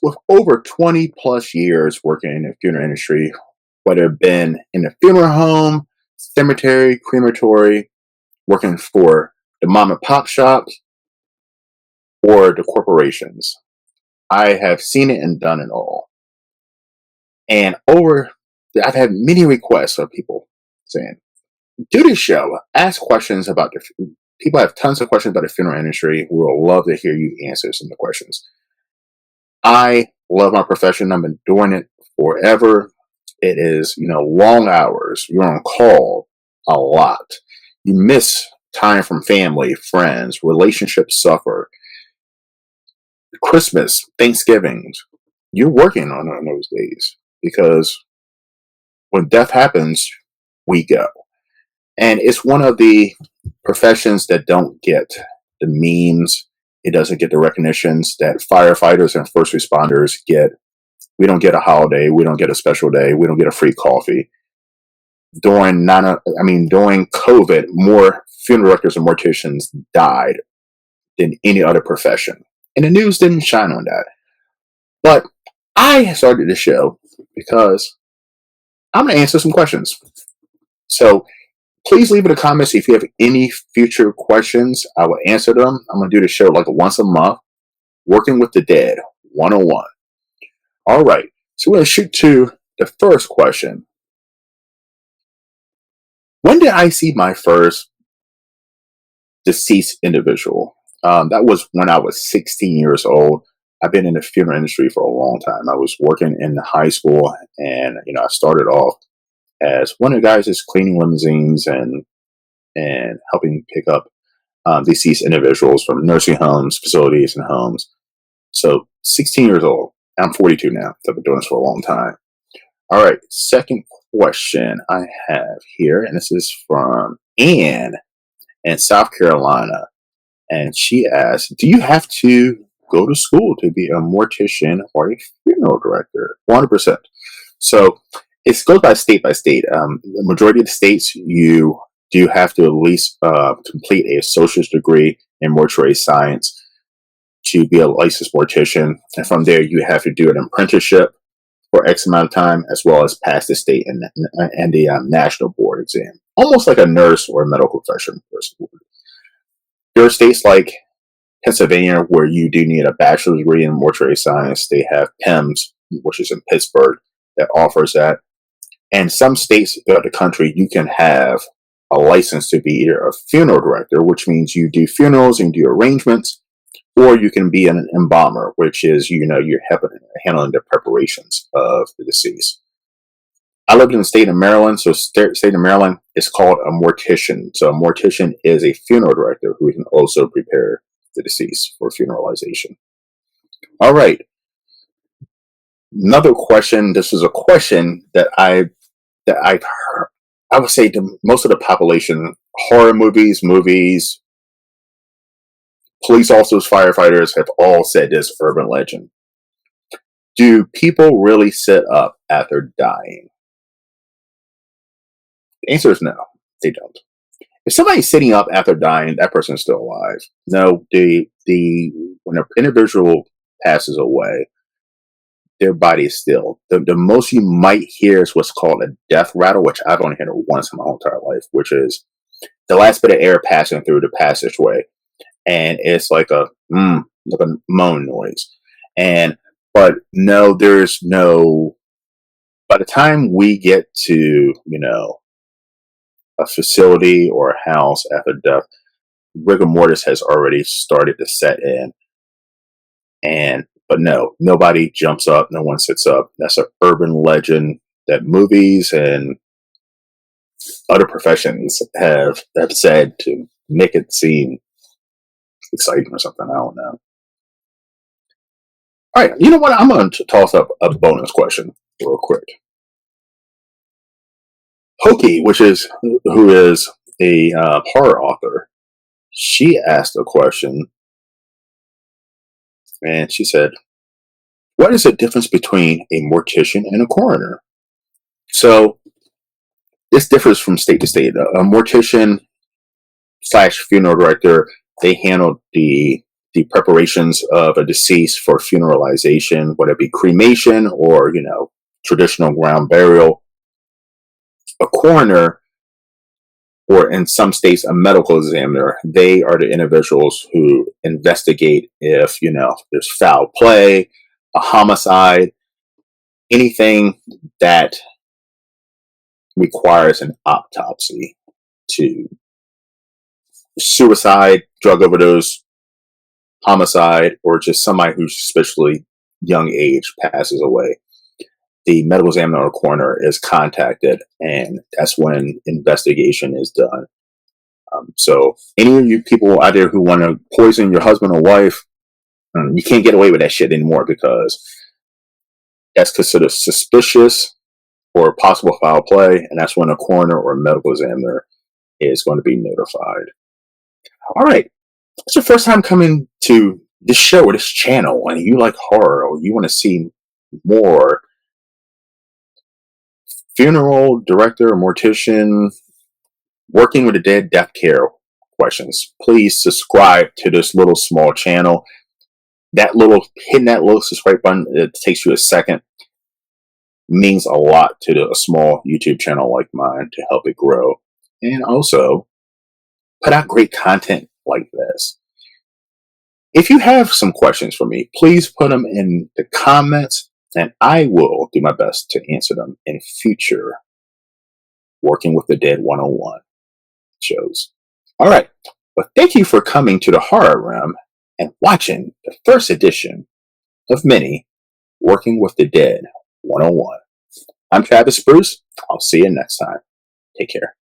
with over 20 plus years working in the funeral industry, whether it been in the funeral home, cemetery, crematory, working for the mom and pop shops, or the corporations, I have seen it and done it all. And I've had many requests of people saying, do this show, ask questions about people have tons of questions about the funeral industry. We will love to hear you answer some of the questions. I love my profession. I've been doing it forever. It is, long hours. You're on call a lot. You miss time from family, friends, relationships suffer. Christmas, Thanksgivings, you're working on those days because when death happens, we go. And it's one of the professions that don't get the memes. It doesn't get the recognitions that firefighters and first responders get. We don't get a holiday. We don't get a special day. We don't get a free coffee. During COVID, more funeral directors and morticians died than any other profession. And the news didn't shine on that. But I started the show because I'm going to answer some questions. So please leave in the comments if you have any future questions. I will answer them. I'm going to do the show like once a month. Working with the Dead 101. All right. So we're going to shoot to the first question. When did I see my first deceased individual? That was when I was 16 years old. I've been in the funeral industry for a long time. I was working in high school, and I started off as one of the guys just cleaning limousines and helping pick up deceased individuals from nursing homes, facilities, and homes. So 16 years old. I'm 42 now. So I've been doing this for a long time. All right. Second question I have here, and this is from Anne in South Carolina. And she asks, do you have to go to school to be a mortician or a funeral director? 100%. So it goes by state by state. The majority of the states, you do have to at least complete a associate's degree in mortuary science to be a licensed mortician. And from there, you have to do an apprenticeship for X amount of time, as well as pass the state and the national board exam. Almost like a nurse or a medical profession person. There are states like Pennsylvania where you do need a bachelor's degree in mortuary science. They have PEMS, which is in Pittsburgh, that offers that. And some states throughout the country, you can have a license to be either a funeral director, which means you do funerals and do arrangements, or you can be an embalmer, which is, you're handling the preparations of the deceased. I lived in the state of Maryland, so state of Maryland is called a mortician. So a mortician is a funeral director who can also prepare the deceased for funeralization. All right. Another question. This is a question that I've heard. I would say to most of the population, horror movies, police officers, firefighters have all said this urban legend. Do people really sit up after dying? The answer is no, they don't. If somebody's sitting up after dying, that person is still alive. No, when an individual passes away, their body is still. The most you might hear is what's called a death rattle, which I've only heard once in my whole entire life, which is the last bit of air passing through the passageway, and it's like a moan noise. But no, there's no. By the time we get to a facility or a house after death, rigor mortis has already started to set in. But no, nobody jumps up, no one sits up. That's an urban legend that movies and other professions have said to make it seem exciting or something. I don't know. All right, you know what? I'm going to toss up a bonus question real quick. Hoki, who is a horror author, she asked a question, and she said, what is the difference between a mortician and a coroner? So this differs from state to state. A mortician / funeral director, they handle the the preparations of a deceased for funeralization, whether it be cremation or, traditional ground burial, a coroner, or in some states, a medical examiner, they are the individuals who investigate if, there's foul play, a homicide, anything that requires an autopsy, to suicide, drug overdose, homicide, or just somebody who's especially young age passes away. The medical examiner or coroner is contacted, and that's when investigation is done. So any of you people out there who want to poison your husband or wife, you can't get away with that shit anymore, because that's considered suspicious or possible foul play, and that's when a coroner or a medical examiner is going to be notified. All right, it's your first time coming to this show or this channel, and you like horror or you want to see more funeral director or mortician working with the dead death care questions, please subscribe to this little small channel. Hitting that little subscribe button, it takes you a second, means a lot to a small YouTube channel like mine to help it grow, and also put out great content like this. If you have some questions for me, please put them in the comments, and I will do my best to answer them in future Working with the Dead 101 shows. All right. Well, thank you for coming to the Horror Realm and watching the first edition of many Working with the Dead 101. I'm Travis Bruce. I'll see you next time. Take care.